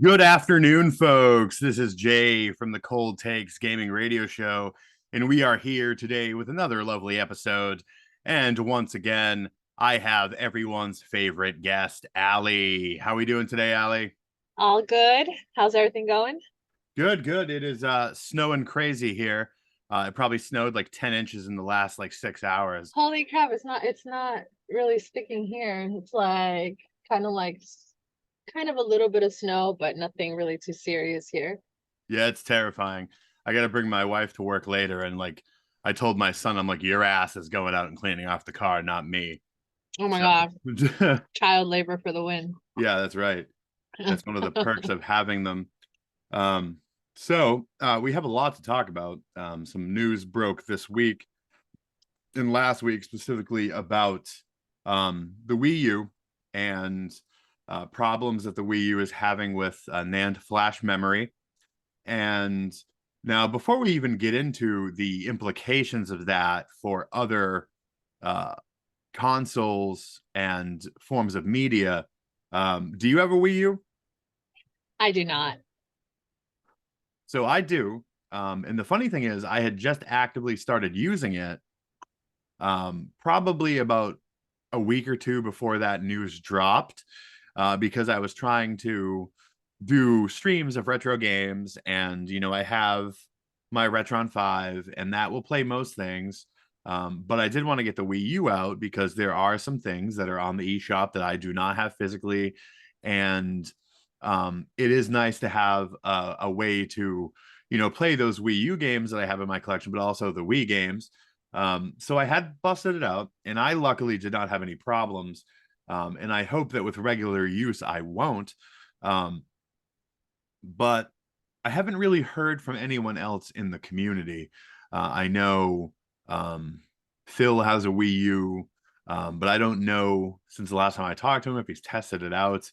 Good afternoon, folks. This is Jay from the Cold Takes Gaming Radio Show, and we are here today with another lovely episode. And once again, I have everyone's favorite guest, Alie. How are we doing today, Alie? All good. How's everything going? Good, good. It is snowing crazy here. It probably snowed like 10 inches in the last like 6 hours. Holy crap, it's not really sticking here. It's like kind of a little bit of snow, but nothing really too serious here. Yeah, it's terrifying. I got to bring my wife to work later, and like I told my son, I'm like, your ass is going out and cleaning off the car, not me. Oh my So God. Child labor for the win. yeah, that's right. That's one of the perks of having them. Um, so we have a lot to talk about. Some news broke this week and last week specifically about the Wii U and problems that the Wii U is having with NAND flash memory. And now, before we even get into the implications of that for other uh, consoles and forms of media, do you have a Wii U? I do not. So I do. And the funny thing is, I had just actively started using it probably about a week or two before that news dropped, because I was trying to do streams of retro games. And, I have my Retron 5, and that will play most things. But I did want to get the Wii U out because there are some things that are on the eShop that I do not have physically. And it is nice to have a way to, play those Wii U games that I have in my collection, but also the Wii games. So I had busted it out, and I luckily did not have any problems. And I hope that with regular use, I won't. Um, but I haven't really heard from anyone else in the community. I know Phil has a Wii U, but I don't know since the last time I talked to him if he's tested it out.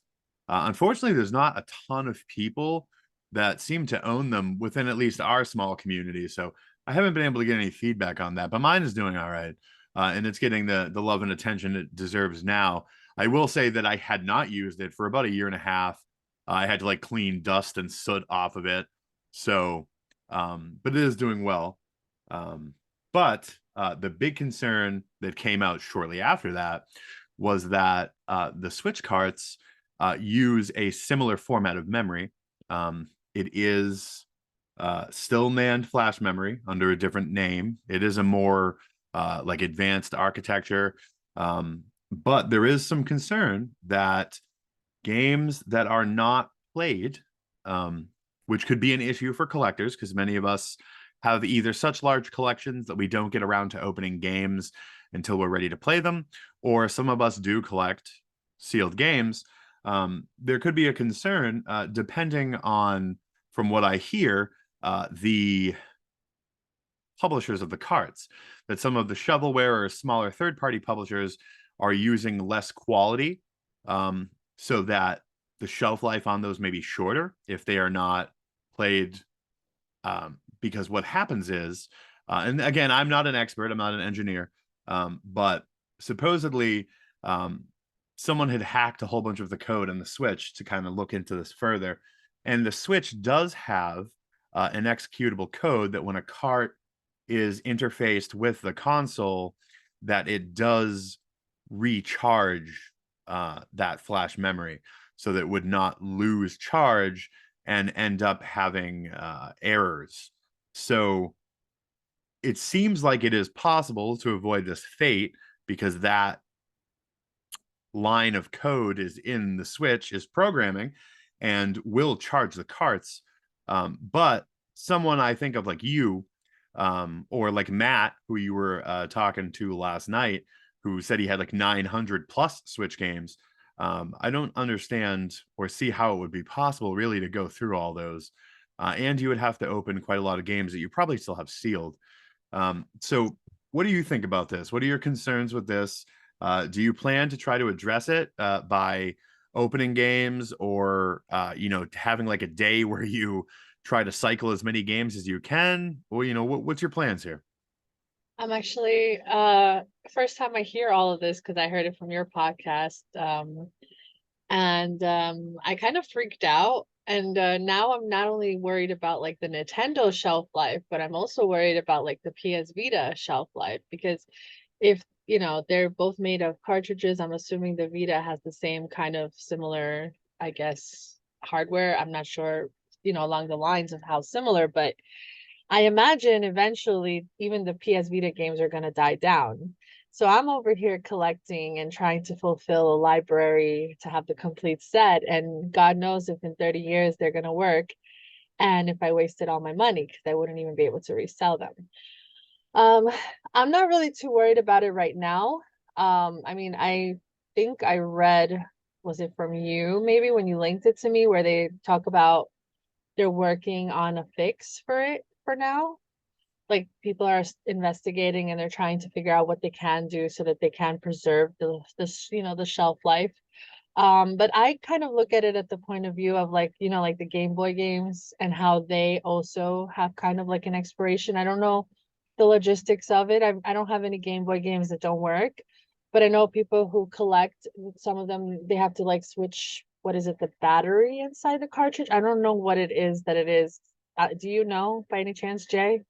Unfortunately, there's not a ton of people that seem to own them within at least our small community. So I haven't been able to get any feedback on that, but mine is doing all right. And it's getting the love and attention it deserves now. I will say that I had not used it for about a year and a half. I had to like clean dust and soot off of it. So, but it is doing well. Um, but the big concern that came out shortly after that was that the Switch carts use a similar format of memory. It is still NAND flash memory under a different name. It is a more like advanced architecture. But there is some concern that games that are not played, um, which could be an issue for collectors because many of us have either such large collections that we don't get around to opening games until we're ready to play them, or some of us do collect sealed games. There could be a concern, depending on, from what I hear, the publishers of the carts, that some of the shovelware or smaller third party publishers are using less quality, so that the shelf life on those may be shorter if they are not played. Because what happens is, and again, I'm not an expert, I'm not an engineer, but supposedly um, someone had hacked a whole bunch of the code in the Switch to kind of look into this further. And the Switch does have an executable code that when a cart is interfaced with the console, that it does recharge that flash memory so that it would not lose charge and end up having errors. So it seems like it is possible to avoid this fate because that line of code is in the Switch, is programming, and will charge the carts. But someone I think of like you, or like Matt, who you were talking to last night, who said he had like 900 plus Switch games. I don't understand or see how it would be possible really to go through all those. And you would have to open quite a lot of games that you probably still have sealed. So, what do you think about this? What are your concerns with this? Do you plan to try to address it by opening games, or having like a day where you try to cycle as many games as you can? Or what's your plans here? I'm actually first time I hear all of this because I heard it from your podcast. And I kind of freaked out And now I'm not only worried about like the Nintendo shelf life, but I'm also worried about like the PS Vita shelf life because if they're both made of cartridges, I'm assuming the Vita has the same kind of similar, I guess, hardware. I'm not sure, along the lines of how similar, but I imagine eventually even the PS Vita games are going to die down. So I'm over here collecting and trying to fulfill a library to have the complete set. And God knows if in 30 years they're going to work and if I wasted all my money because I wouldn't even be able to resell them. Um, I'm not really too worried about it right now. I mean, I think I read, was it from you maybe when you linked it to me, where they talk about they're working on a fix for it for now. Like people are investigating and they're trying to figure out what they can do so that they can preserve the shelf life. But I kind of look at it at the point of view of like, like the Game Boy games and how they also have kind of like an expiration. I don't know the logistics of it. I don't have any Game Boy games that don't work, but I know people who collect some of them, they have to like switch, what is it, the battery inside the cartridge? I don't know what it is that it is. Do you know by any chance, Jay?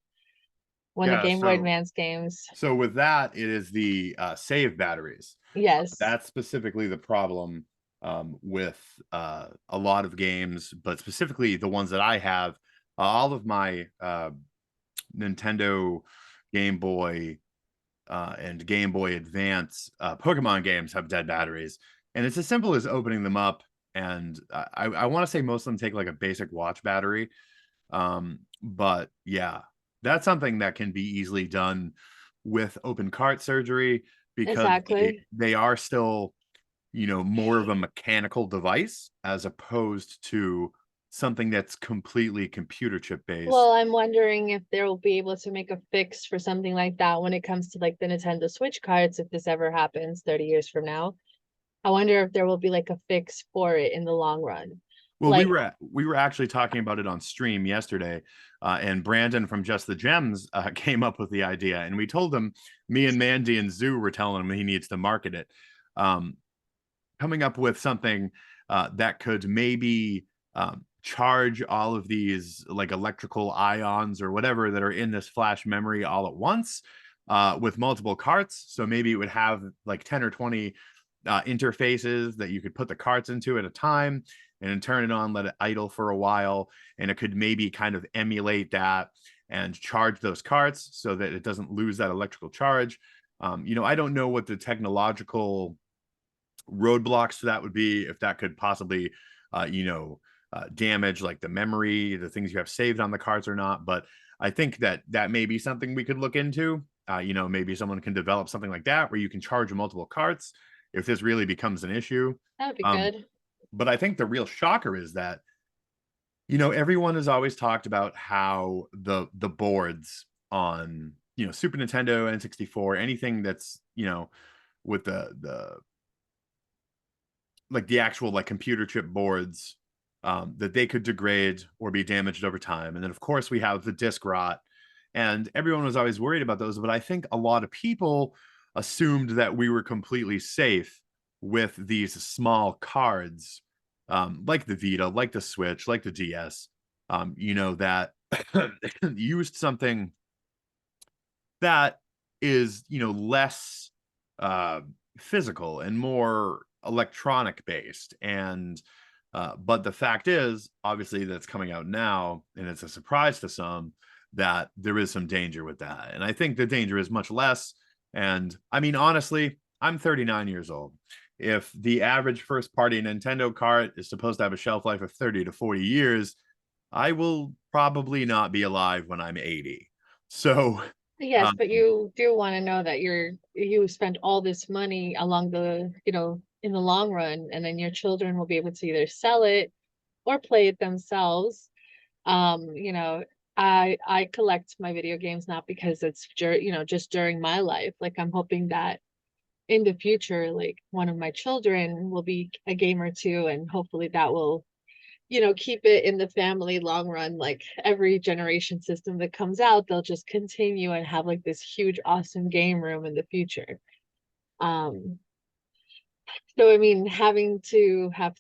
When the Yeah, Game Boy so Advance games? with that, it is the save batteries. Yes, That's specifically the problem with a lot of games, but specifically the ones that I have. All of my Nintendo, Game Boy, and Game Boy Advance Pokemon games have dead batteries, and it's as simple as opening them up. And I want to say most of them take like a basic watch battery, but yeah, that's something that can be easily done with open cart surgery because exactly. they are still, more of a mechanical device as opposed to something that's completely computer chip Well, based. I'm wondering if they'll be able to make a fix for something like that when it comes to like the Nintendo Switch cards, if this ever happens 30 years from now. I wonder if there will be like a fix for it in the long run. Well, Like, we were actually talking about it on stream yesterday, and Brandon from Just the Gems came up with the idea, and we told him, me and Mandy and Zoo were telling him he needs to market it. Um, Coming up with something that could maybe charge all of these like electrical ions or whatever that are in this flash memory all at once with multiple carts. So maybe it would have like 10 or 20 interfaces that you could put the carts into at a time and then turn it on, let it idle for a while. And it could maybe kind of emulate that and charge those carts so that it doesn't lose that electrical charge. I don't know what the technological roadblocks to that would be, if that could possibly damage like the memory, the things you have saved on the cards or not. But I think that that may be something we could look into. Maybe someone can develop something like that where you can charge multiple carts if this really becomes an issue. that would be um, good. but I think the real shocker is that everyone has always talked about how the boards on Super Nintendo, N64, anything that's with the like the actual like computer chip boards, that they could degrade or be damaged over time. And then of course we have the disk rot, and everyone was always worried about those. But I think a lot of people assumed that we were completely safe with these small cards, like the Vita, like the Switch, like the DS, that used something that is less uh physical and more electronic based. And but the fact is, obviously, that's coming out now, and it's a surprise to some that there is some danger with that. And I think the danger is much less. And I mean, honestly, I'm 39 years old. If the average first party Nintendo cart is supposed to have a shelf life of 30 to 40 years, I will probably not be alive when I'm 80. So Yes, um, but you do want to know that you spent all this money along in the long run, and then your children will be able to either sell it or play it themselves. Um, you know, I collect my video games not because it's just during my life. Like I'm hoping that in the future, like one of my children will be a gamer too, and hopefully that will keep it in the family long run. Like every generation system that comes out, they'll just continue and have like this huge, awesome game room in the future. Um, so I mean, having to have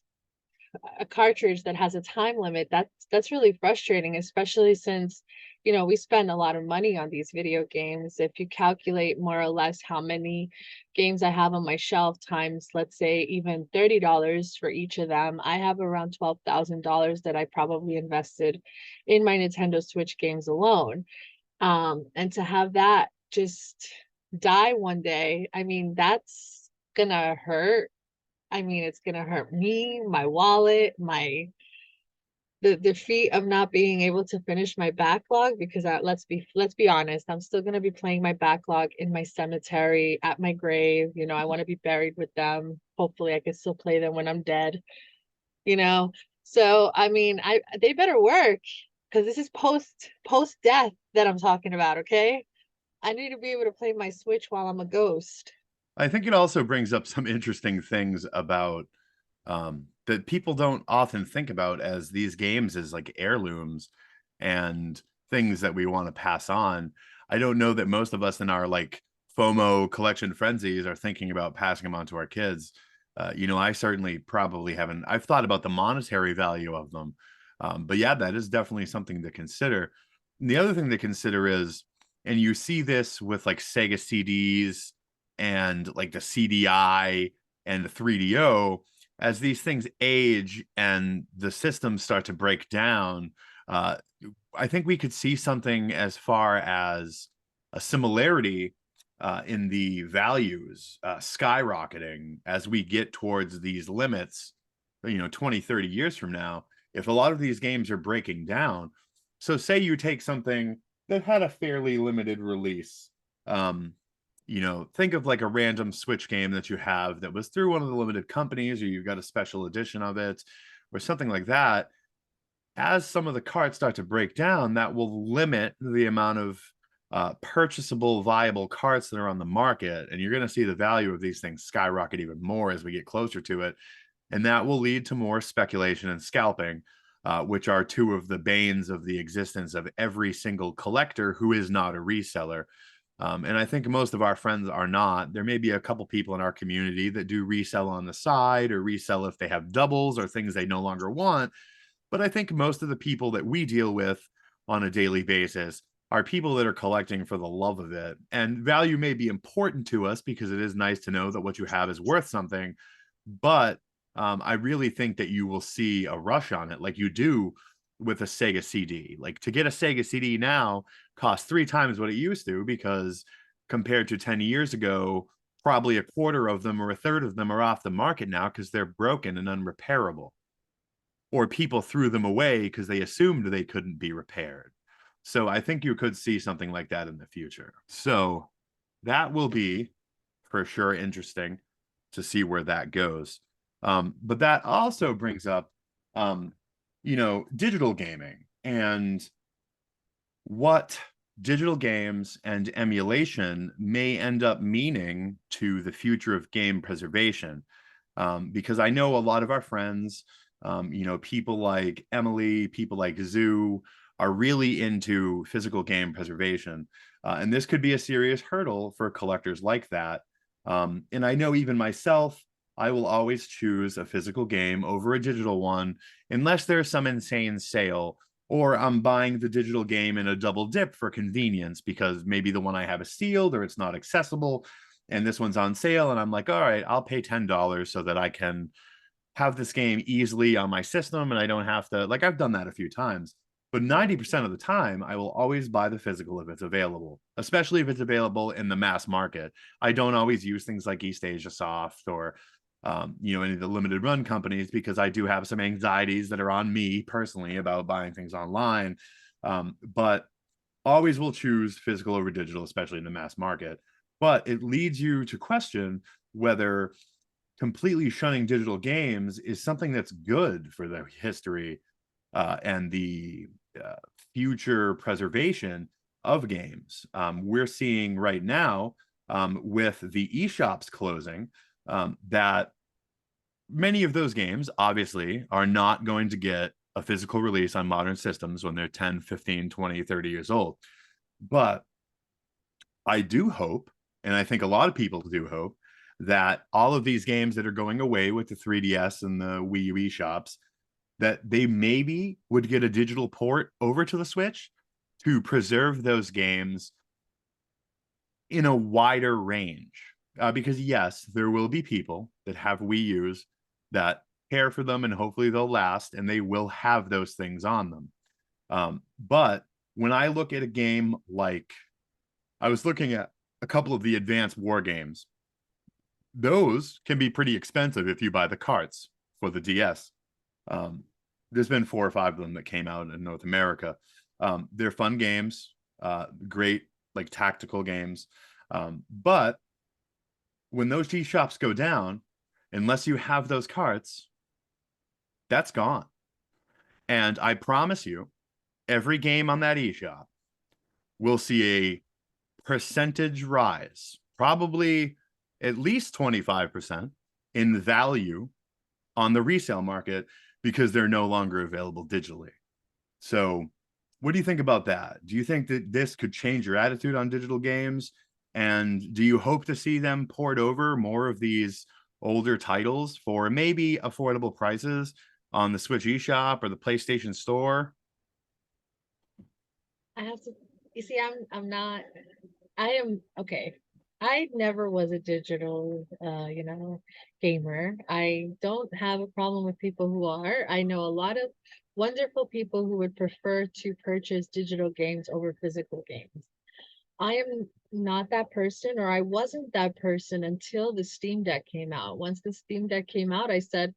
a cartridge that has a time limit, that's really frustrating, especially since, we spend a lot of money on these video games. If you calculate more or less how many games I have on my shelf times, let's say even $30 for each of them, I have around $12,000 that I probably invested in my Nintendo Switch games alone. And to have that just die one day, I mean, that's gonna hurt. I mean, it's gonna hurt me, my wallet, the defeat of not being able to finish my backlog, because let's be honest, I'm still gonna be playing my backlog in my cemetery at my grave. I want to be buried with them. Hopefully I can still play them when I'm dead, you know. So I mean, I they better work, because this is post death that I'm talking about, okay? I need to be able to play my Switch while I'm a ghost. I think it also brings up some interesting things about that people don't often think about as these games as like heirlooms and things that we want to pass on. I don't know that most of us in our like FOMO collection frenzies are thinking about passing them on to our kids. I certainly probably haven't. I've thought about the monetary value of them, but yeah, that is definitely something to consider. And the other thing to consider is, and you see this with like Sega CDs and like the CDI and the 3DO, as these things age and the systems start to break down, uh, I think we could see something as far as a similarity in the values skyrocketing as we get towards these limits, 20, 30 years from now, if a lot of these games are breaking down. So say you take something that had a fairly limited release, um, think of like a random Switch game that you have that was through one of the limited companies, or you've got a special edition of it, or something like that. As some of the carts start to break down, that will limit the amount of purchasable, viable carts that are on the market. And you're going to see the value of these things skyrocket even more as we get closer to it. And that will lead to more speculation and scalping, which are two of the banes of the existence of every single collector who is not a reseller. And I think most of our friends are not. There may be a couple people in our community that do resell on the side or resell if they have doubles or things they no longer want. But I think most of the people that we deal with on a daily basis are people that are collecting for the love of it. And value may be important to us because it is nice to know that what you have is worth something. But I really think that you will see a rush on it like you do with a Sega CD. Like to get a Sega CD now costs 3 times what it used to, because compared to 10 years ago, probably a quarter of them or a third of them are off the market now because they're broken and unrepairable, or people threw them away because they assumed they couldn't be repaired. So I think you could see something like that in the future. So that will be for sure interesting to see where that goes. But that also brings up, digital gaming and what digital games and emulation may end up meaning to the future of game preservation. Because I know a lot of our friends, people like Emily, people like Zoo, are really into physical game preservation. And this could be a serious hurdle for collectors like that. And I know even myself, I will always choose a physical game over a digital one, unless there's some insane sale, or I'm buying the digital game in a double dip for convenience because maybe the one I have is sealed or it's not accessible and this one's on sale. And I'm like, all right, I'll pay $10 so that I can have this game easily on my system and I don't have to, like, I've done that a few times. But 90% of the time, I will always buy the physical if it's available, especially if it's available in the mass market. I don't always use things like East Asia Soft or any of the limited run companies, because I do have some anxieties that are on me personally about buying things online. But always will choose physical over digital, especially in the mass market. But it leads you to question whether completely shunning digital games is something that's good for the history and the uh, future preservation of games. We're seeing right now with the eShops closing that many of those games obviously are not going to get a physical release on modern systems when they're 10, 15, 20, 30 years old. But I do hope, and I think a lot of people do hope, that all of these games that are going away with the 3DS and the Wii U shops, that they maybe would get a digital port over to the Switch to preserve those games in a wider range. Because yes, there will be people that have Wii U's that care for them and hopefully they'll last and they will have those things on them. But when I look at a game like, I was looking at a couple of the advanced war games, those can be pretty expensive if you buy the carts for the DS. Um, there's been 4 or 5 of them that came out in North America. They're fun games, great like tactical games. But when those G shops go down, unless you have those carts, that's gone. And I promise you, every game on that eShop will see a percentage rise, probably at least 25% in value on the resale market because they're no longer available digitally. So, what do you think about that? Do you think that this could change your attitude on digital games? And do you hope to see them port over more of these older titles for maybe affordable prices on the Switch eShop or the PlayStation Store? I have to, you see, I'm not, I am, okay. I never was a digital, gamer. I don't have a problem with people who are. I know a lot of wonderful people who would prefer to purchase digital games over physical games. I am not that person, or I wasn't that person until the Steam Deck came out. Once the Steam Deck came out, I said,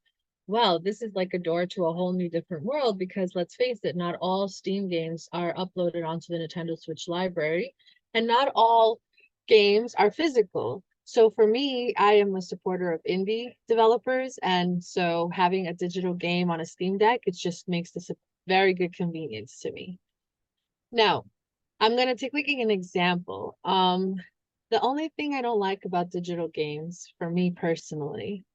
well, this is like a door to a whole new different world because let's face it, not all Steam games are uploaded onto the Nintendo Switch library, and not all games are physical. So for me, I am a supporter of indie developers, and so having a digital game on a Steam Deck, it just makes this a very good convenience to me. Now, I'm gonna take like an example. The only thing I don't like about digital games, for me personally,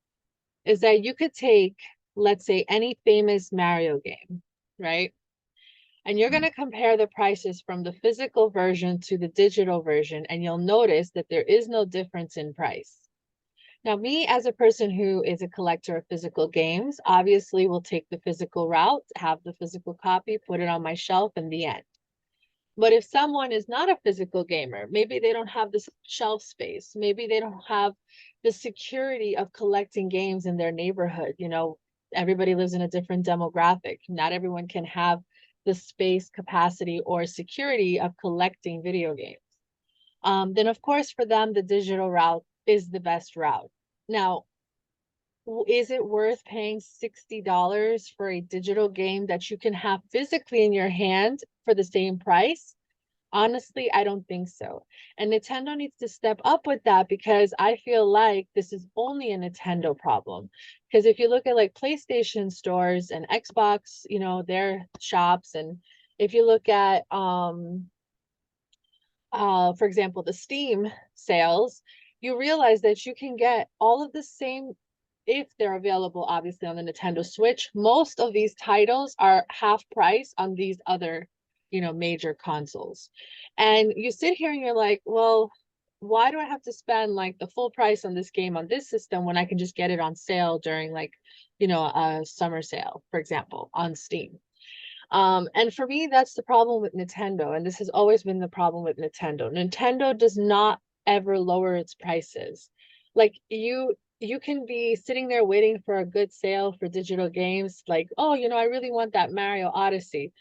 is that you could take, let's say, any famous Mario game, right? And you're gonna compare the prices from the physical version to the digital version, and you'll notice that there is no difference in price. Now, me as a person who is a collector of physical games, obviously will take the physical route, have the physical copy, put it on my shelf, and the end. But if someone is not a physical gamer, maybe they don't have the shelf space, maybe they don't have the security of collecting games in their neighborhood. Everybody lives in a different demographic. Not everyone can have the space, capacity, or security of collecting video games. Then, of course, for them, the digital route is the best route. Now, is it worth paying $60 for a digital game that you can have physically in your hand for the same price? Honestly, I don't think so. And Nintendo needs to step up with that because I feel like this is only a Nintendo problem. Because if you look at like PlayStation stores and Xbox, their shops, and if you look at for example, the Steam sales, you realize that you can get all of the same, if they're available, obviously, on the Nintendo Switch. Most of these titles are half price on these other, major consoles. And you sit here and you're like, well, why do I have to spend like the full price on this game on this system when I can just get it on sale during like, a summer sale, for example, on Steam? And for me, that's the problem with Nintendo. And this has always been the problem with Nintendo. Nintendo does not ever lower its prices. Like you can be sitting there waiting for a good sale for digital games, like, oh, I really want that Mario Odyssey.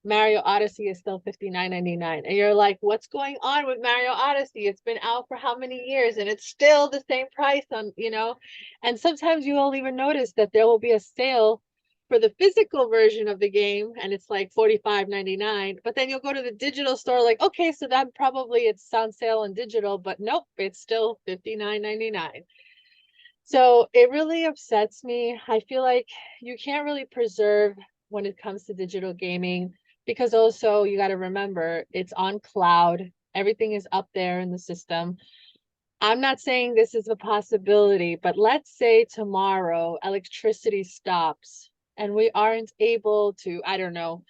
Mario Odyssey is still $59.99. And you're like, what's going on with Mario Odyssey? It's been out for how many years and it's still the same price and sometimes you will even notice that there will be a sale for the physical version of the game and it's like $45.99, but then you'll go to the digital store like, okay, so that probably it's on sale on digital, but nope, it's still $59.99. So it really upsets me. I feel like you can't really preserve when it comes to digital gaming because also you got to remember it's on cloud. Everything is up there in the system. I'm not saying this is a possibility, but let's say tomorrow electricity stops and we aren't able to, I don't know.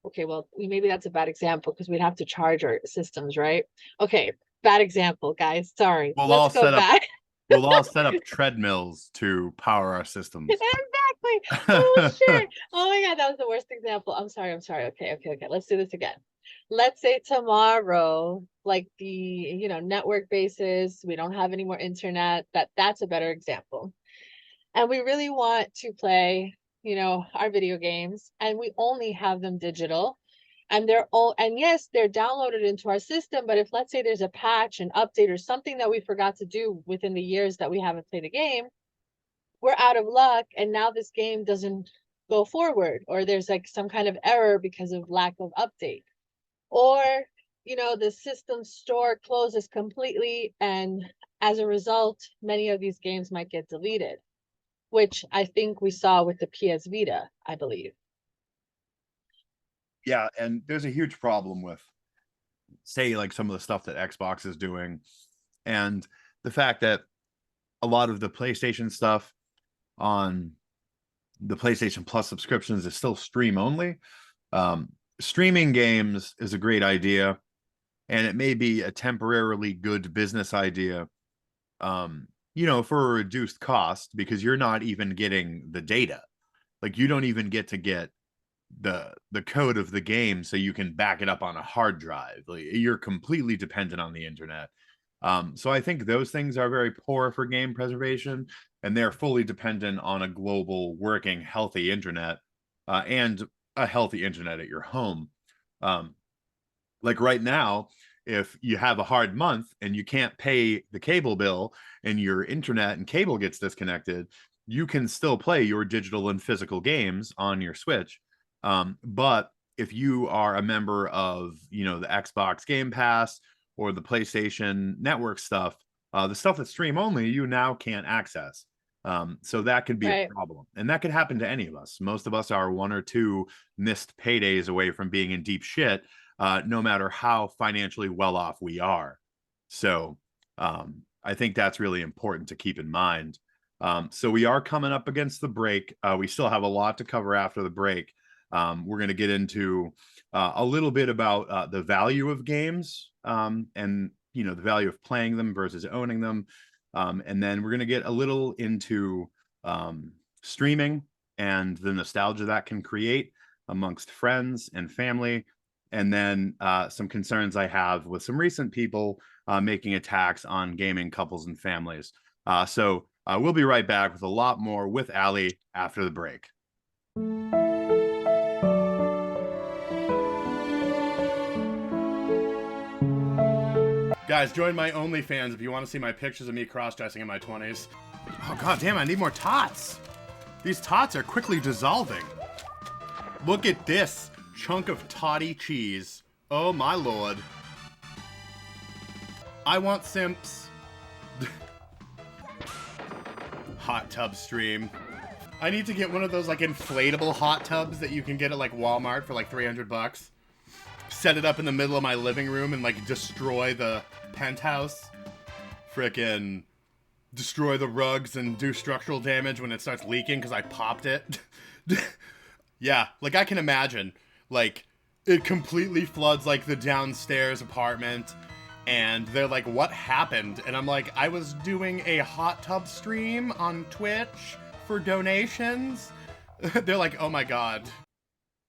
Okay, well, maybe that's a bad example because we'd have to charge our systems, right? Okay, bad example, guys. Sorry. We'll Let's all go set up back. We'll all set up treadmills to power our systems. Exactly. Oh shit. Oh my God, that was the worst example. I'm sorry. I'm sorry. Okay, okay, okay. Let's do this again. Let's say tomorrow, like the, network basis, we don't have any more internet. That's a better example. And we really want to play, our video games, and we only have them digital. And they're all, and yes, they're downloaded into our system, but if let's say there's a patch, an update, or something that we forgot to do within the years that we haven't played a game, we're out of luck, and now this game doesn't go forward, or there's like some kind of error because of lack of update, or the system store closes completely, and as a result many of these games might get deleted, which I think we saw with the PS Vita, I believe. Yeah, and there's a huge problem with, say, like some of the stuff that Xbox is doing, and the fact that a lot of the PlayStation stuff on the PlayStation Plus subscriptions is still stream only. Streaming games is a great idea, and it may be a temporarily good business idea, for a reduced cost, because you're not even getting the data. Like, you don't even get to get the code of the game so you can back it up on a hard drive. Like, you're completely dependent on the internet. So I think those things are very poor for game preservation, and they're fully dependent on a global, working, healthy internet, and a healthy internet at your home. Um, like right now, if you have a hard month and you can't pay the cable bill and your internet and cable gets disconnected, you can still play your digital and physical games on your Switch. But if you are a member of, the Xbox Game Pass or the PlayStation Network stuff, the stuff that's stream only, you now can't access. So that could be a Right. problem. And that could happen to any of us. Most of us are one or two missed paydays away from being in deep shit, no matter how financially well off we are. So I think that's really important to keep in mind. So we are coming up against the break. We still have a lot to cover after the break. We're going to get into a little bit about the value of games, and the value of playing them versus owning them, and then we're going to get a little into streaming and the nostalgia that can create amongst friends and family, and then some concerns I have with some recent people making attacks on gaming couples and families. So we'll be right back with a lot more with Alie after the break. Guys, join my OnlyFans if you want to see my pictures of me cross-dressing in my 20s. Oh, god damn, I need more tots. These tots are quickly dissolving. Look at this chunk of toddy cheese. Oh my lord. I want simps. Hot tub stream. I need to get one of those like inflatable hot tubs that you can get at like Walmart for like $300. Set it up in the middle of my living room and like destroy the penthouse. Frickin' destroy the rugs and do structural damage when it starts leaking because I popped it. Yeah, like I can imagine, like it completely floods like the downstairs apartment, and they're like, what happened? And I'm like, I was doing a hot tub stream on Twitch for donations. They're like, oh my god.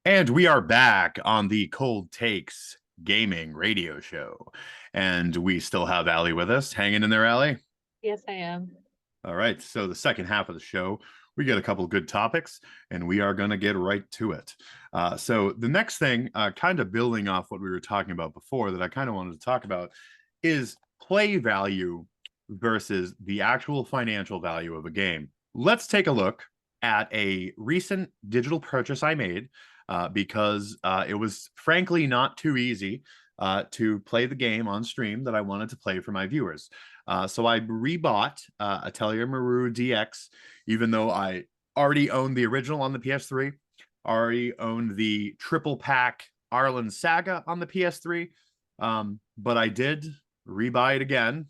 And we are back on the Cold Takes Gaming Radio Show. And we still have Alie with us. Hanging in there, Alie? Yes, I am. All right. So the second half of the show, we get a couple of good topics, and we are going to get right to it. So the next thing, kind of building off what we were talking about before, that I kind of wanted to talk about is play value versus the actual financial value of a game. Let's take a look at a recent digital purchase I made, because it was frankly not too easy to play the game on stream that I wanted to play for my viewers. So I rebought Atelier Maru DX, even though I already owned the original on the PS3, already owned the triple pack Arlen Saga on the PS3, but I did rebuy it again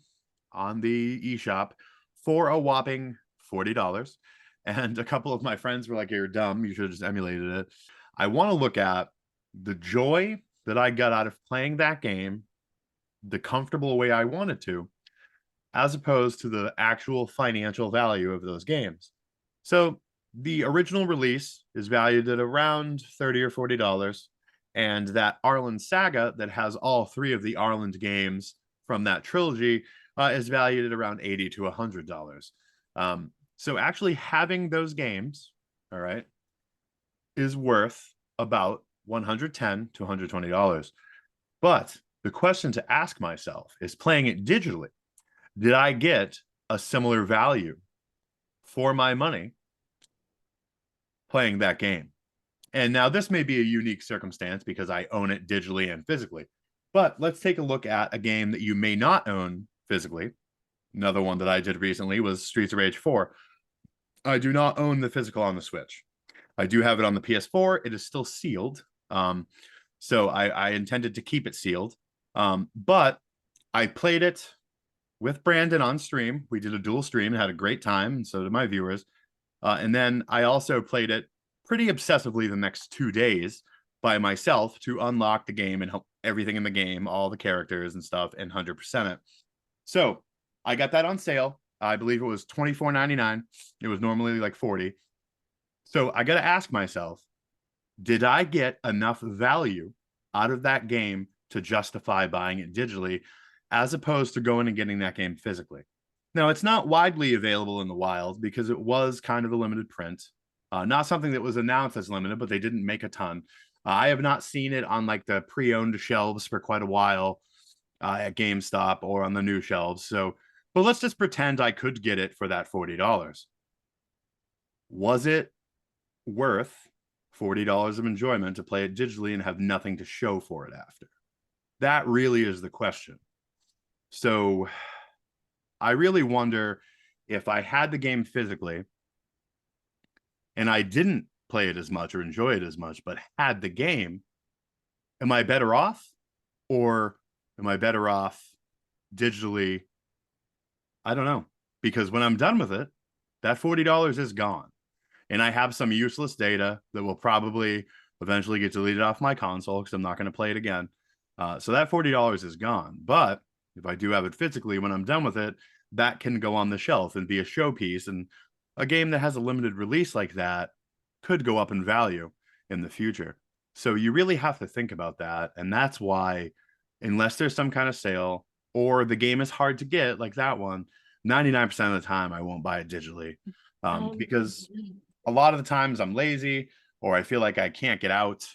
on the eShop for a whopping $40. And a couple of my friends were like, you're dumb, you should have just emulated it. I want to look at the joy that I got out of playing that game the comfortable way I wanted to, as opposed to the actual financial value of those games. So the original release is valued at around $30 or $40. And that Arlen Saga that has all three of the Arlen games from that trilogy is valued at around $80 to $100. So actually having those games, all right, is worth about $110 to $120. But the question to ask myself is, playing it digitally, did I get a similar value for my money playing that game? And now this may be a unique circumstance because I own it digitally and physically. But let's take a look at a game that you may not own physically. Another one that I did recently was Streets of Rage 4. I do not own the physical on the Switch. I do have it on the PS4. It is still sealed. So I intended to keep it sealed. But I played it with Brandon on stream. We did a dual stream and had a great time, and so did my viewers. And then I also played it pretty obsessively the next 2 days by myself to unlock the game and help everything in the game, all the characters and stuff, and 100% it. So I got that on sale. I believe it was $24.99. It was normally like 40. So I got to ask myself, did I get enough value out of that game to justify buying it digitally as opposed to going and getting that game physically? Now, it's not widely available in the wild because it was kind of a limited print. Not something that was announced as limited, but they didn't make a ton. I have not seen it on like the pre-owned shelves for quite a while at GameStop or on the new shelves. So, but let's just pretend I could get it for that $40. Was it worth $40 of enjoyment to play it digitally and have nothing to show for it after? That really is the question. So I really wonder, if I had the game physically and I didn't play it as much or enjoy it as much, but had the game, am I better off? Or am I better off digitally? I don't know. Because when I'm done with it, that $40 is gone. And I have some useless data that will probably eventually get deleted off my console because I'm not going to play it again. So that $40 is gone. But if I do have it physically, when I'm done with it, that can go on the shelf and be a showpiece. And a game that has a limited release like that could go up in value in the future. So you really have to think about that. And that's why, unless there's some kind of sale or the game is hard to get, like that one, 99% of the time I won't buy it digitally. Because a lot of the times I'm lazy or I feel like I can't get out.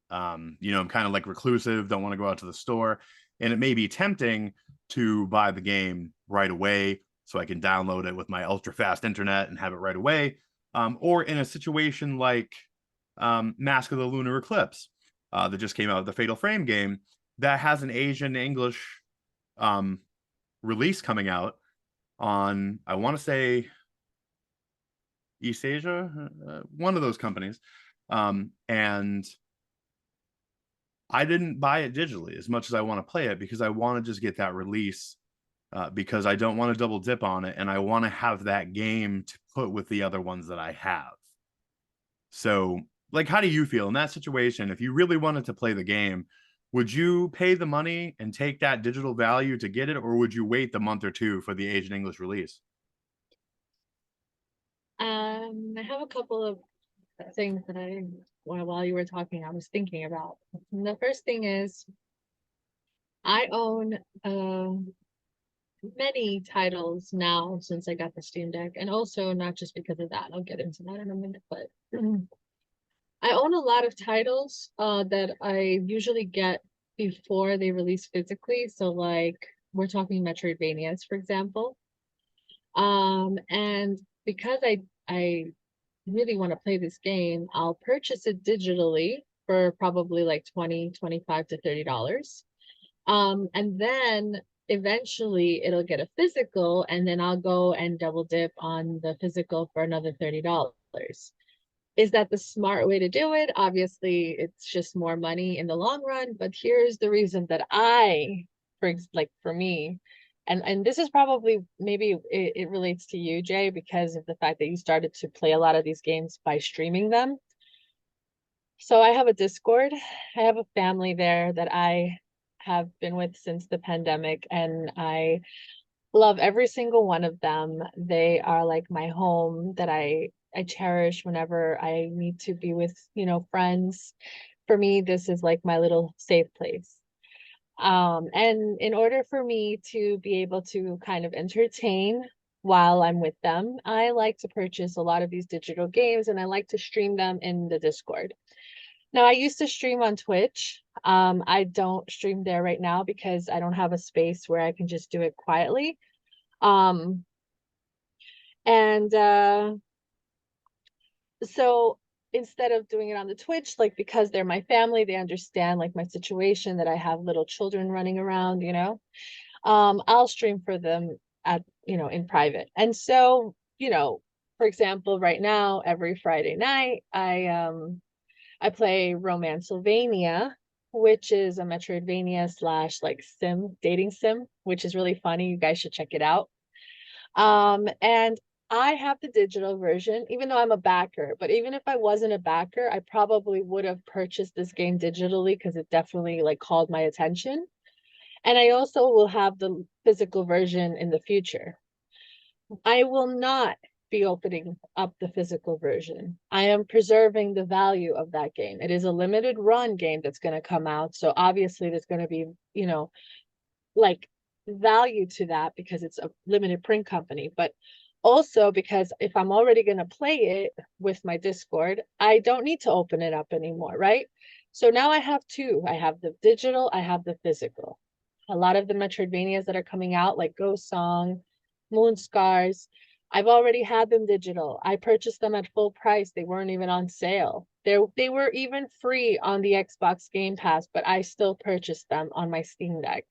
I'm kind of like reclusive, don't want to go out to the store. And it may be tempting to buy the game right away so I can download it with my ultra fast internet and have it right away. Or in a situation like Mask of the Lunar Eclipse that just came out, the Fatal Frame game that has an Asian English um, release coming out on, I want to say, East Asia, one of those companies. And I didn't buy it digitally as much as I want to play it because I want to just get that release because I don't want to double dip on it and I want to have that game to put with the other ones that I have. So, like, how do you feel in that situation? If you really wanted to play the game, would you pay the money and take that digital value to get it, or would you wait the month or two for the Asian English release? I have a couple of things that while you were talking, I was thinking about. And the first thing is I own many titles now since I got the Steam Deck, and also not just because of that. I'll get into that in a minute, but I own a lot of titles that I usually get before they release physically. So like we're talking Metroidvanias, for example. And because I really want to play this game, I'll purchase it digitally for probably like 20, 25 to $30. And then eventually it'll get a physical, and then I'll go and double dip on the physical for another $30. Is that the smart way to do it? Obviously, it's just more money in the long run, but here's the reason that for me, and this is probably maybe it relates to you, Jay, because of the fact that you started to play a lot of these games by streaming them. So I have a Discord. I have a family there that I have been with since the pandemic, and I Love every single one of them. They are like my home that I cherish whenever I need to be with, friends. For me, this is like my little safe place. And in order for me to be able to kind of entertain while I'm with them, I like to purchase a lot of these digital games and I like to stream them in the Discord. Now, I used to stream on Twitch. I don't stream there right now because I don't have a space where I can just do it quietly. Um, and so instead of doing it on the Twitch, like because they're my family, they understand like my situation that I have little children running around, I'll stream for them at, in private. And so, for example, right now, every Friday night, I play Romancylvania, which is a Metroidvania slash like sim, dating sim, which is really funny. You guys should check it out. And I have the digital version, even though I'm a backer. But even if I wasn't a backer, I probably would have purchased this game digitally because it definitely like called my attention. And I also will have the physical version in the future. I will not be opening up the physical version. I am preserving the value of that game. It is a limited run game that's going to come out. So obviously there's going to be, like value to that because it's a limited print company, but also because if I'm already going to play it with my Discord, I don't need to open it up anymore, right? So now I have two. I have the digital, I have the physical. A lot of the Metroidvanias that are coming out, like Ghost Song, Moon Scars, I've already had them digital. I purchased them at full price. They weren't even on sale. They were even free on the Xbox Game Pass, but I still purchased them on my Steam Deck.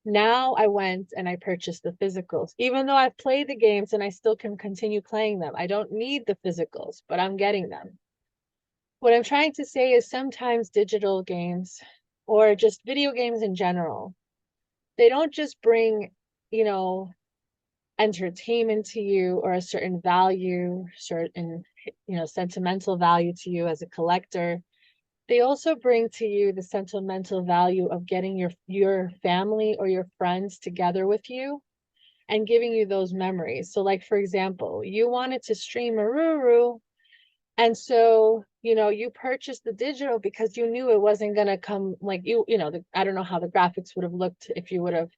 Now I went and I purchased the physicals, even though I've played the games and I still can continue playing them. I don't need the physicals, but I'm getting them. What I'm trying to say is sometimes digital games or just video games in general, they don't just bring, you know, entertainment to you or a certain value, certain, sentimental value to you as a collector. They also bring to you the sentimental value of getting your family or your friends together with you and giving you those memories. So like for example, you wanted to stream Aruru and so, you purchased the digital because you knew it wasn't going to come like I don't know how the graphics would have looked if you would have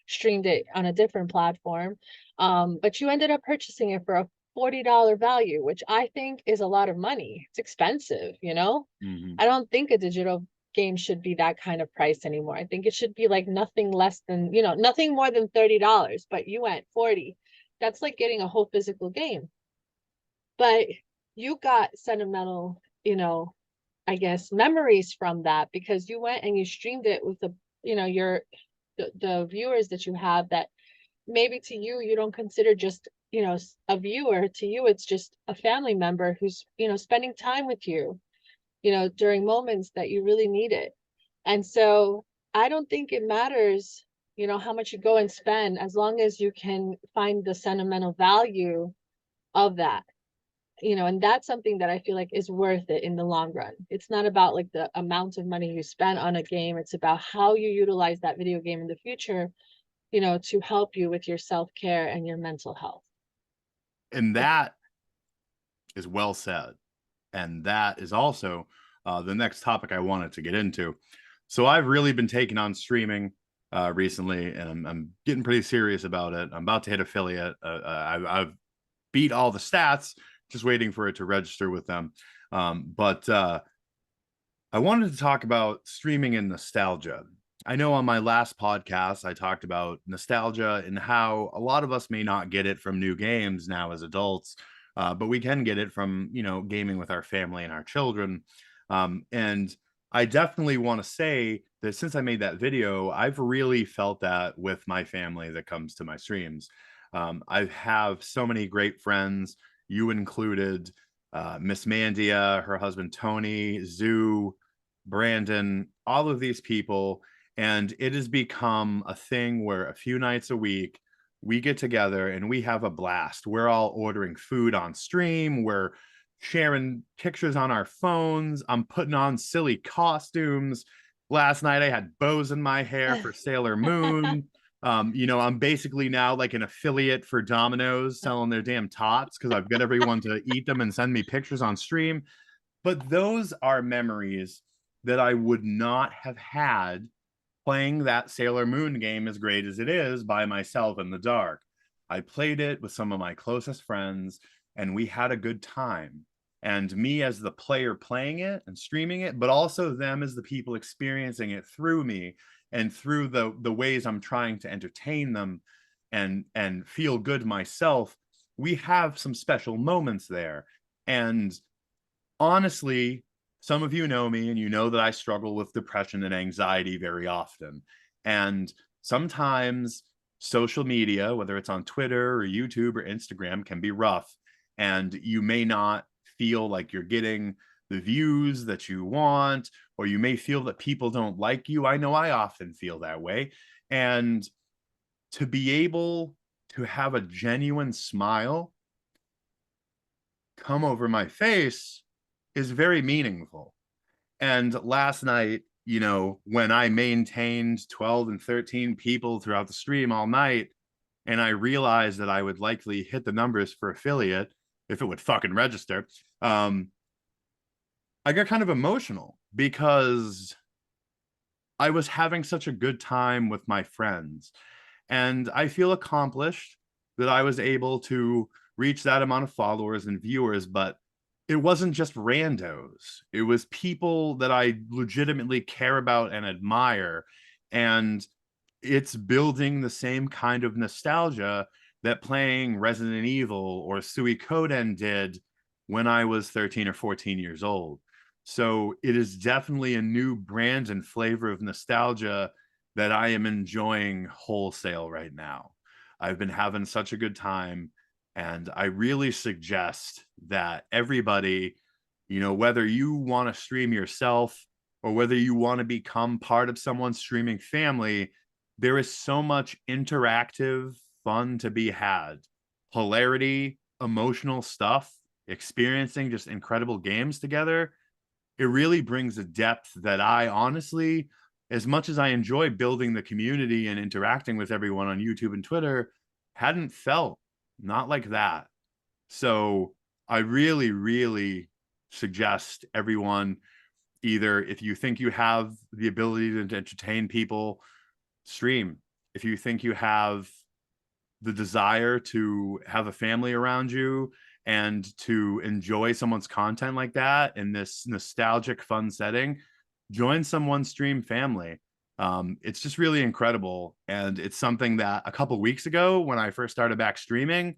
streamed it on a different platform. But you ended up purchasing it for a $40 value, which I think is a lot of money. It's expensive. Mhm. I don't think a digital game should be that kind of price anymore. I think it should be like nothing less than, nothing more than $30, but you went 40. That's like getting a whole physical game. But you got sentimental, I guess memories from that because you went and you streamed it with the viewers that you have that maybe to you you don't consider just a viewer. To you it's just a family member who's spending time with you during moments that you really need it. And so I don't think it matters how much you go and spend as long as you can find the sentimental value of that. And that's something that I feel like is worth it in the long run. It's not about like the amount of money you spend on a game. It's about how you utilize that video game in the future, to help you with your self-care and your mental health. And that is well said. And that is also the next topic I wanted to get into. So I've really been taking on streaming recently, and I'm getting pretty serious about it. I'm about to hit affiliate. I've beat all the stats, just waiting for it to register with them. But I wanted to talk about streaming and nostalgia. I know on my last podcast, I talked about nostalgia and how a lot of us may not get it from new games now as adults, but we can get it from, gaming with our family and our children. And I definitely want to say that since I made that video, I've really felt that with my family that comes to my streams. I have so many great friends, you included, Miss Mandia, her husband Tony, Zoo, Brandon, all of these people. And it has become a thing where a few nights a week we get together and we have a blast. We're all ordering food on stream. We're sharing pictures on our phones. I'm putting on silly costumes. Last night I had bows in my hair for Sailor Moon. I'm basically now like an affiliate for Domino's selling their damn tots because I've got everyone to eat them and send me pictures on stream. But those are memories that I would not have had playing that Sailor Moon game, as great as it is, by myself in the dark. I played it with some of my closest friends and we had a good time. And me as the player playing it and streaming it, but also them as the people experiencing it through me and through the ways I'm trying to entertain them and feel good myself. We have some special moments there. And honestly, some of you know me and you know that I struggle with depression and anxiety very often. And sometimes social media, whether it's on Twitter or YouTube or Instagram, can be rough. And you may not feel like you're getting the views that you want, or you may feel that people don't like you. I know I often feel that way. And to be able to have a genuine smile come over my face is very meaningful. And last night, when I maintained 12 and 13 people throughout the stream all night, and I realized that I would likely hit the numbers for affiliate if it would fucking register, I got kind of emotional because I was having such a good time with my friends. And I feel accomplished that I was able to reach that amount of followers and viewers, but it wasn't just randos. It was people that I legitimately care about and admire. And it's building the same kind of nostalgia that playing Resident Evil or Suikoden did when I was 13 or 14 years old. So it is definitely a new brand and flavor of nostalgia that I am enjoying wholesale right now. I've been having such a good time, and I really suggest that everybody, whether you want to stream yourself or whether you want to become part of someone's streaming family, there is so much interactive fun to be had. Hilarity, emotional stuff, experiencing just incredible games together. It really brings a depth that I honestly, as much as I enjoy building the community and interacting with everyone on YouTube and Twitter, hadn't felt not like that. So I really, really suggest everyone, either if you think you have the ability to entertain people, stream. If you think you have the desire to have a family around you and to enjoy someone's content like that in this nostalgic, fun setting, join someone's stream family. It's just really incredible. And it's something that a couple weeks ago, when I first started back streaming,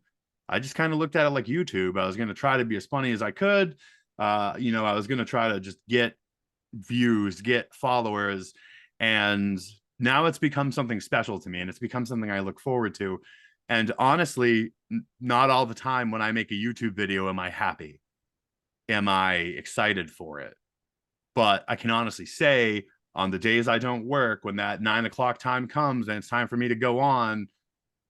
I just kind of looked at it like YouTube. I was going to try to be as funny as I could. I was going to try to just get views, get followers. And now it's become something special to me and it's become something I look forward to. And honestly, not all the time when I make a YouTube video am I happy. Am I excited for it? But I can honestly say on the days I don't work, when that 9 o'clock time comes and it's time for me to go on,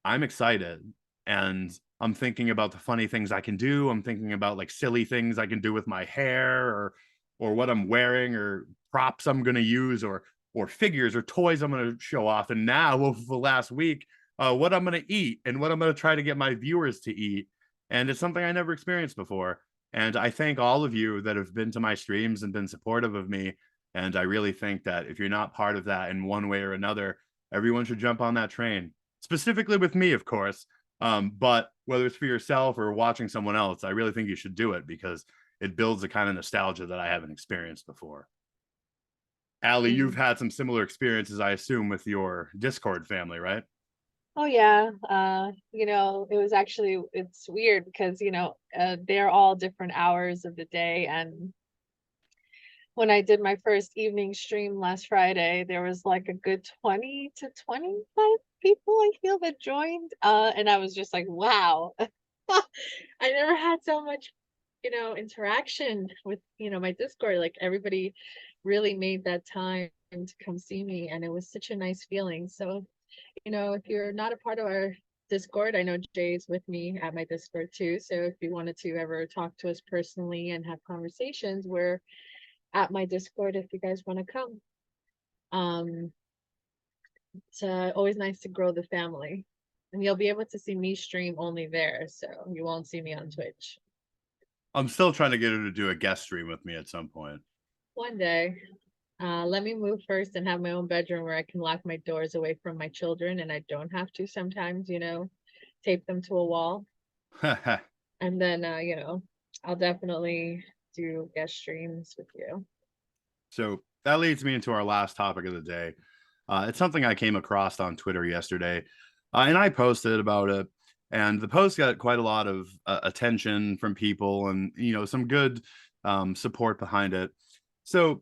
I'm excited. And I'm thinking about the funny things I can do. I'm thinking about like silly things I can do with my hair or what I'm wearing or props I'm going to use or figures or toys I'm going to show off. And now over the last week, what I'm going to eat and what I'm going to try to get my viewers to eat. And it's something I never experienced before. And I thank all of you that have been to my streams and been supportive of me. And I really think that if you're not part of that in one way or another, everyone should jump on that train. Specifically with me, of course. But whether it's for yourself or watching someone else, I really think you should do it because it builds a kind of nostalgia that I haven't experienced before. Alie, you've Mhm. had some similar experiences, I assume, with your Discord family, right? Oh yeah, it was actually it's weird because they're all different hours of the day, and when I did my first evening stream last Friday, there was like a good 20 to 25 people I feel that joined. And I was just like, wow. I never had so much, interaction with, my Discord. Like everybody really made that time to come see me, and it was such a nice feeling. So, if you're not a part of our Discord, I know Jay's with me at my Discord too. So if you wanted to ever talk to us personally and have conversations, we're at my Discord if you guys want to come. Um, It's always nice to grow the family. And you'll be able to see me stream only there, so you won't see me on Twitch. I'm still trying to get her to do a guest stream with me at some point. One day. Let me move first and have my own bedroom where I can lock my doors away from my children and I don't have to sometimes, tape them to a wall. And then, I'll definitely do guest streams with you. So that leads me into our last topic of the day. It's something I came across on Twitter yesterday, and I posted about it. And the post got quite a lot of attention from people, and some good support behind it. So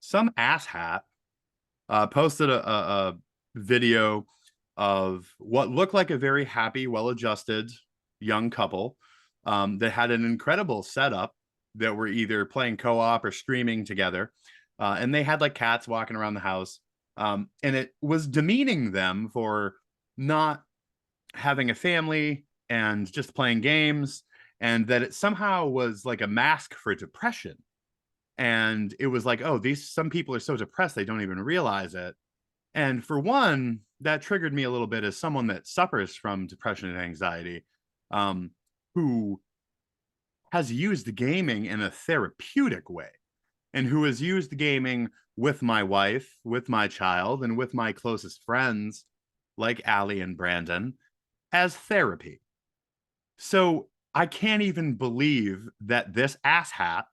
some asshat posted a video of what looked like a very happy, well-adjusted young couple that had an incredible setup that were either playing co-op or streaming together, and they had like cats walking around the house, and it was demeaning them for not having a family and just playing games, and that it somehow was like a mask for depression. And it was like, oh, these some people are so depressed they don't even realize it. And for one, that triggered me a little bit as someone that suffers from depression and anxiety, um, who has used gaming in a therapeutic way, and who has used gaming with my wife, with my child, and with my closest friends, like Alie and Brandon, as therapy. So I can't even believe that this asshat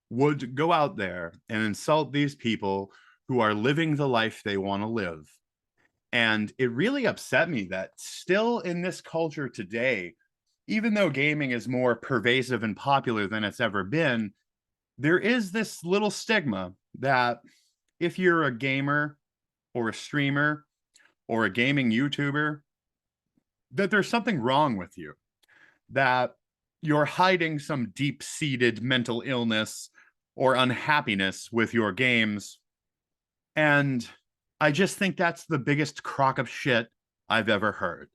would go out there and insult these people who are living the life they want to live. And it really upset me that still in this culture today, even though gaming is more pervasive and popular than it's ever been, there is this little stigma that if you're a gamer or a streamer or a gaming YouTuber, that there's something wrong with you, that you're hiding some deep seated mental illness or unhappiness with your games. And I just think that's the biggest crock of shit I've ever heard.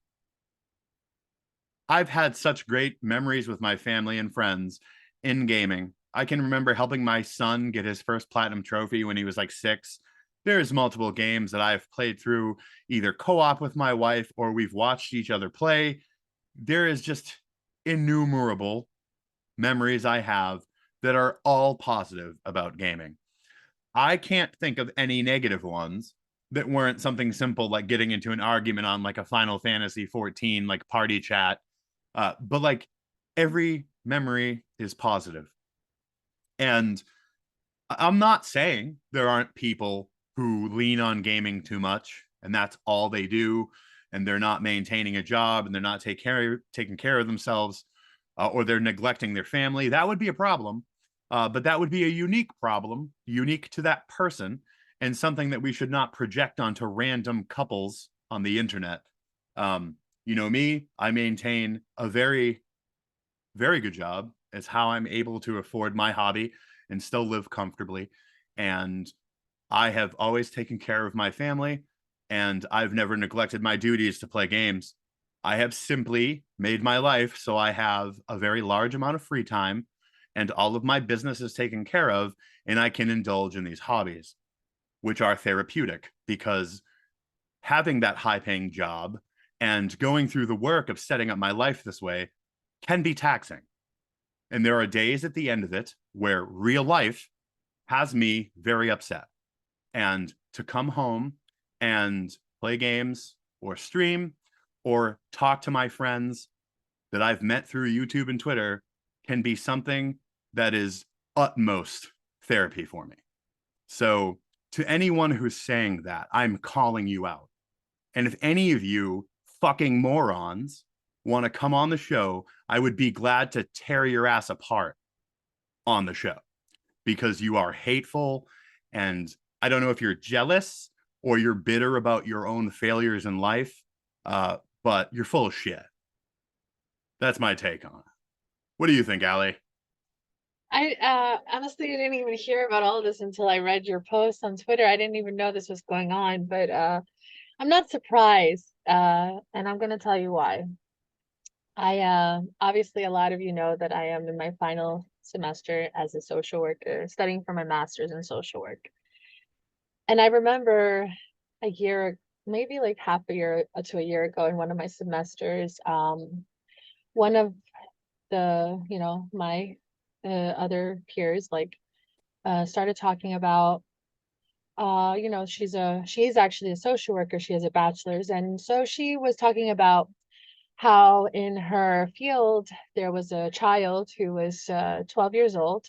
I've had such great memories with my family and friends in gaming. I can remember helping my son get his first platinum trophy when he was like 6. There's multiple games that I've played through either co-op with my wife or we've watched each other play. There is just innumerable memories I have that are all positive about gaming. I can't think of any negative ones that weren't something simple like getting into an argument on like a Final Fantasy 14 like party chat. But like every memory is positive. And I'm not saying there aren't people who lean on gaming too much and that's all they do, and they're not maintaining a job and they're not taking care of themselves, or they're neglecting their family. That would be a problem. But that would be a unique problem, unique to that person, and something that we should not project onto random couples on the internet. Me, I maintain a very, very good job. It's how I'm able to afford my hobby and still live comfortably. And I have always taken care of my family, and I've never neglected my duties to play games. I have simply made my life so I have a very large amount of free time and all of my business is taken care of, and I can indulge in these hobbies, which are therapeutic because having that high paying job and going through the work of setting up my life this way can be taxing. And there are days at the end of it where real life has me very upset. And to come home and play games or stream or talk to my friends that I've met through YouTube and Twitter can be something that is utmost therapy for me. So, to anyone who's saying that, I'm calling you out. And if any of you fucking morons want to come on the show, I would be glad to tear your ass apart on the show because you are hateful. And I don't know if you're jealous or you're bitter about your own failures in life, but you're full of shit. That's my take on it. What do you think, Alie? I honestly didn't even hear about all of this until I read your post on Twitter. I didn't even know this was going on, but I'm not surprised. And I'm gonna tell you why. I obviously a lot of you know that I am in my final semester as a social worker, studying for my master's in social work. And I remember a year, maybe like half a year to a year ago in one of my semesters, one of the, my other peers like started talking about she's actually a social worker. She has a bachelor's. And so she was talking about how in her field there was a child who was 12 years old,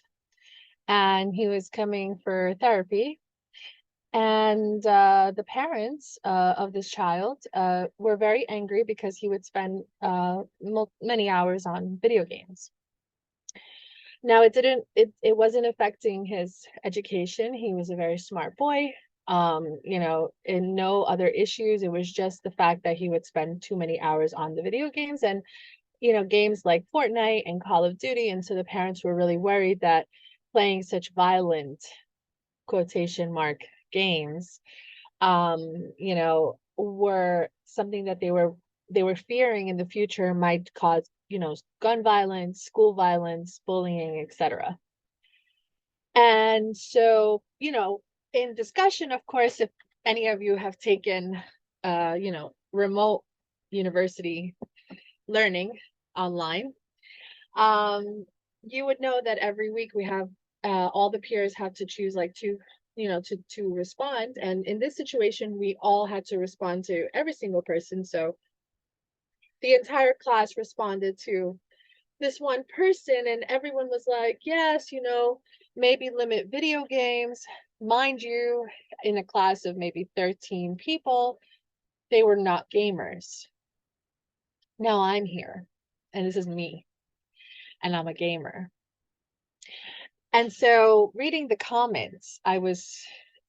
and he was coming for therapy. And the parents of this child were very angry because he would spend many hours on video games. Now it wasn't affecting his education. He was a very smart boy. And no other issues. It was just the fact that he would spend too many hours on the video games and, games like Fortnite and Call of Duty. And so the parents were really worried that playing such violent quotation mark games, were something that they were fearing in the future might cause, gun violence, school violence, bullying, etc. And so, in discussion, of course, if any of you have taken, remote university learning online, you would know that every week we have all the peers have to choose like two, to respond. And in this situation, we all had to respond to every single person. So the entire class responded to this one person, and everyone was like, yes, maybe limit video games. Mind you, in a class of maybe 13 people, they were not gamers. Now I'm here, and this is me, and I'm a gamer. And so reading the comments, I was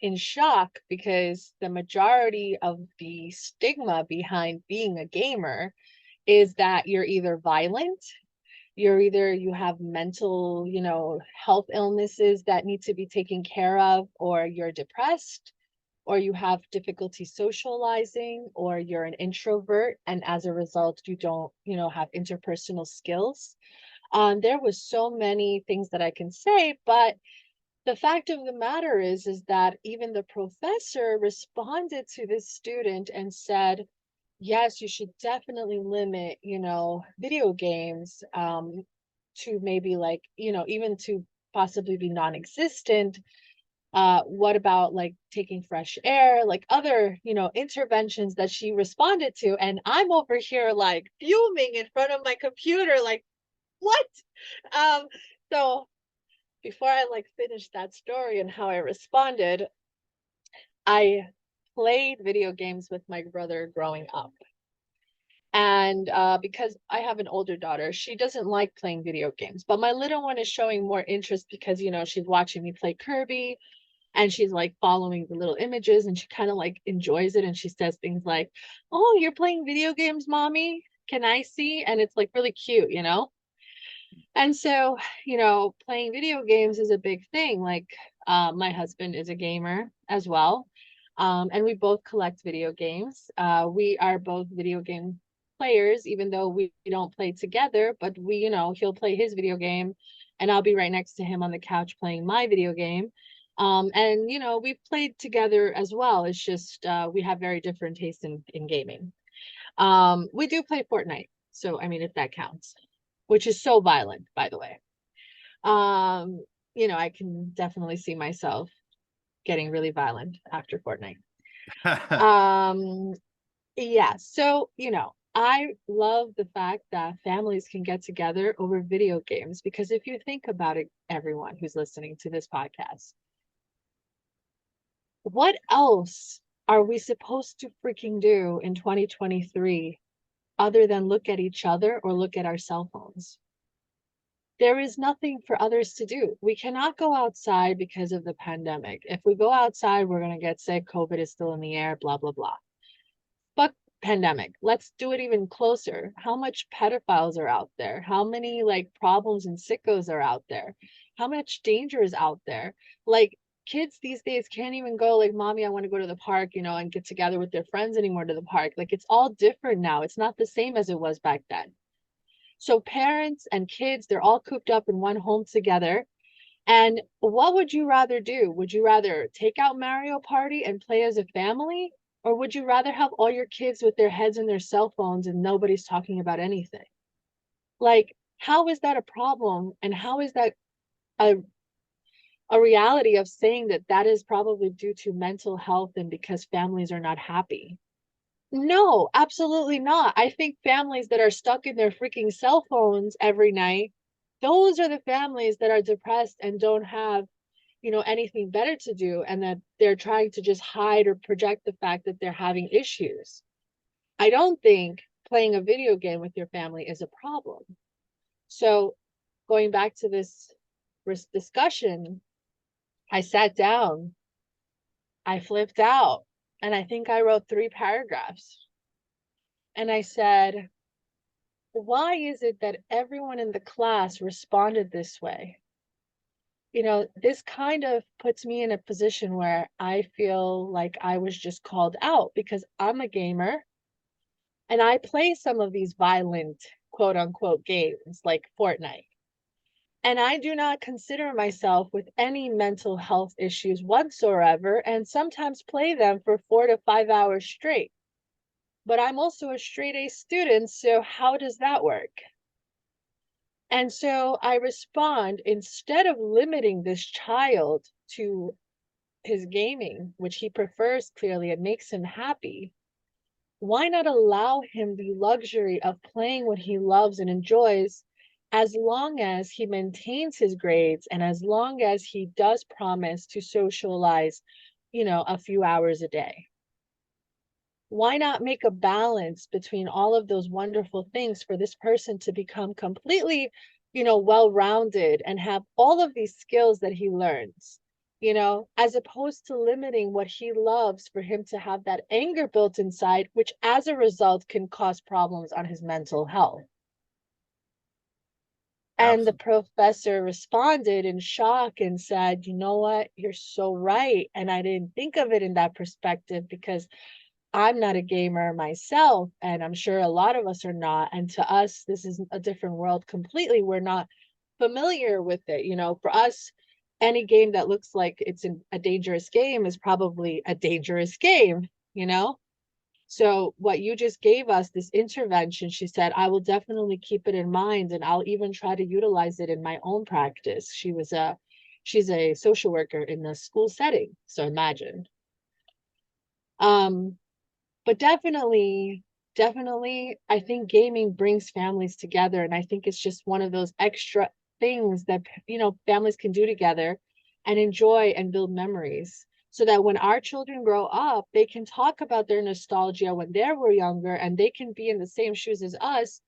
in shock because the majority of the stigma behind being a gamer is that you're either violent, you have mental, health illnesses that need to be taken care of, or you're depressed, or you have difficulty socializing, or you're an introvert, and as a result, you don't, have interpersonal skills. There was so many things that I can say, but the fact of the matter is that even the professor responded to this student and said, yes, you should definitely limit, video games to maybe like, even to possibly be non-existent. What about like taking fresh air, like other, interventions that she responded to? And I'm over here like fuming in front of my computer, like, what? Um, so before I like finish that story and how I responded, I played video games with my brother growing up. And because I have an older daughter, she doesn't like playing video games. But my little one is showing more interest because, she's watching me play Kirby, and she's like following the little images, and she kind of like enjoys it. And she says things like, oh, you're playing video games, mommy? Can I see? And it's like really cute. And so, playing video games is a big thing. Like, my husband is a gamer as well. And we both collect video games. We are both video game players, even though we don't play together, but he'll play his video game and I'll be right next to him on the couch playing my video game. And, we've played together as well. It's just, we have very different tastes in gaming. We do play Fortnite. So, I mean, if that counts, which is so violent, by the way. I can definitely see myself getting really violent after Fortnite. Um, yeah, so, I love the fact that families can get together over video games, because if you think about it, everyone who's listening to this podcast, what else are we supposed to freaking do in 2023 other than look at each other or look at our cell phones? There is nothing for others to do. We cannot go outside because of the pandemic. If we go outside, we're going to get sick. COVID is still in the air, blah, blah, blah. But pandemic, let's do it even closer. How much pedophiles are out there? How many like problems and sickos are out there? How much danger is out there? Like, kids these days can't even go like, mommy, I want to go to the park, and get together with their friends anymore to the park. Like, it's all different now. It's not the same as it was back then. So parents and kids, they're all cooped up in one home together. And what would you rather do? Would you rather take out Mario Party and play as a family? Or would you rather have all your kids with their heads in their cell phones and nobody's talking about anything? Like, how is that a problem? And how is that a, a reality of saying that that is probably due to mental health and because families are not happy? No, absolutely not. I think families that are stuck in their freaking cell phones every night, those are the families that are depressed and don't have, anything better to do, and that they're trying to just hide or project the fact that they're having issues. I don't think playing a video game with your family is a problem. So, going back to this discussion, I sat down, I flipped out, and I think I wrote 3 paragraphs. And I said, why is it that everyone in the class responded this way? This kind of puts me in a position where I feel like I was just called out because I'm a gamer and I play some of these violent quote unquote games like Fortnite. And I do not consider myself with any mental health issues whatsoever, and sometimes play them for 4 to 5 hours straight. But I'm also a straight A student, so how does that work? And so I respond, instead of limiting this child to his gaming, which he prefers clearly, it makes him happy. Why not allow him the luxury of playing what he loves and enjoys, as long as he maintains his grades and as long as he does promise to socialize, a few hours a day? Why not make a balance between all of those wonderful things for this person to become completely, well-rounded and have all of these skills that he learns, as opposed to limiting what he loves for him to have that anger built inside, which as a result can cause problems on his mental health. And the Absolutely. professor responded in shock and said, you know what, you're so right. And I didn't think of it in that perspective because I'm not a gamer myself, and I'm sure a lot of us are not. And to us, this is a different world completely. We're not familiar with it. For us, any game that looks like it's a dangerous game is probably a dangerous game, you know? So, what you just gave us, this intervention, she said, I will definitely keep it in mind and I'll even try to utilize it in my own practice. She's a social worker in the school setting. So imagine. Um, but definitely, I think gaming brings families together. And I think it's just one of those extra things that, families can do together and enjoy and build memories. So that when our children grow up, they can talk about their nostalgia when they were younger and they can be in the same shoes as us.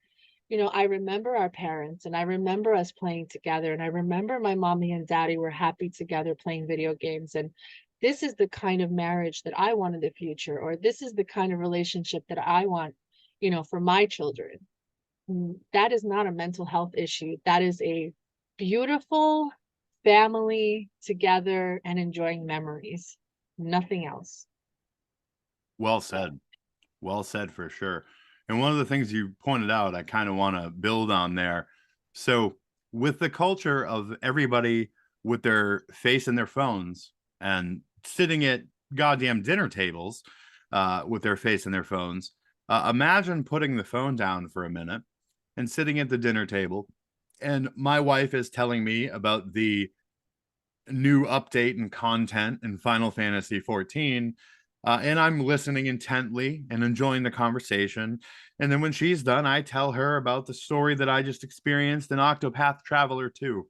I remember our parents and I remember us playing together. And I remember my mommy and daddy were happy together playing video games. And this is the kind of marriage that I want in the future, or this is the kind of relationship that I want, for my children. That is not a mental health issue. That is a beautiful family together and enjoying memories. Nothing else. Well said. Well said for sure. And one of the things you pointed out, I kind of want to build on there. So, with the culture of everybody with their face in their phones and sitting at goddamn dinner tables with their face in their phones, imagine putting the phone down for a minute and sitting at the dinner table. And my wife is telling me about the new update and content in Final Fantasy 14. And I'm listening intently and enjoying the conversation. And then when she's done, I tell her about the story that I just experienced in Octopath Traveler 2.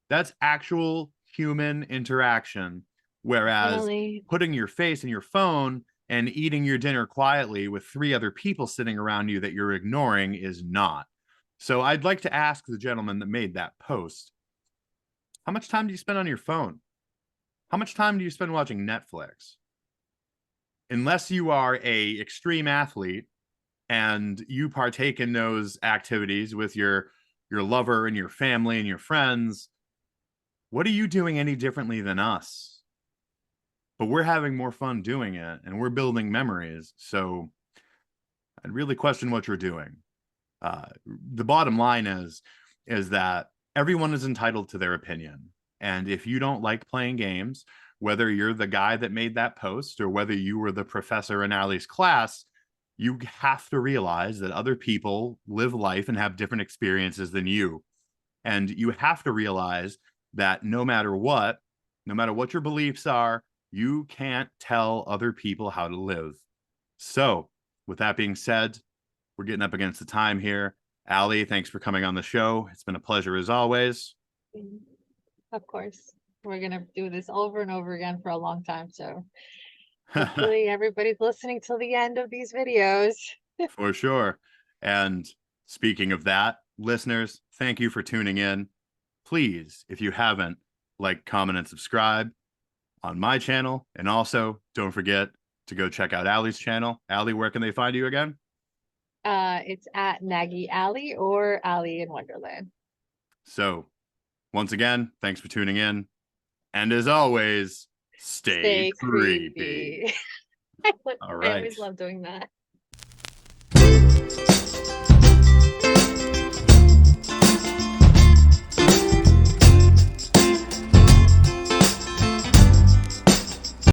That's actual human interaction. Whereas Definitely. putting your face in your phone and eating your dinner quietly with 3 other people sitting around you that you're ignoring is not. So I'd like to ask the gentleman that made that post, how much time do you spend on your phone? How much time do you spend watching Netflix? Unless you are a extreme athlete and you partake in those activities with your lover and your family and your friends, what are you doing any differently than us? But we're having more fun doing it and we're building memories. So I'd really question what you're doing. The bottom line is that everyone is entitled to their opinion. And if you don't like playing games, whether you're the guy that made that post or whether you were the professor in Allie's class, you have to realize that other people live life and have different experiences than you. And you have to realize that no matter what your beliefs are, you can't tell other people how to live. So, with that being said, we're getting up against the time here. Alie, thanks for coming on the show. It's been a pleasure as always. Mhm. Of course. We're gonna do this over and over again for a long time. So hopefully everybody's listening till the end of these videos. For sure. And speaking of that, listeners, thank you for tuning in. Please, if you haven't, like, comment, and subscribe on my channel. And also, don't forget to go check out Allie's channel. Alie, where can they find you again? It's at Nagy Alley or Alley in Wonderland. So, once again, thanks for tuning in. And as always, stay Stay creepy. creepy. All I right. always love doing that.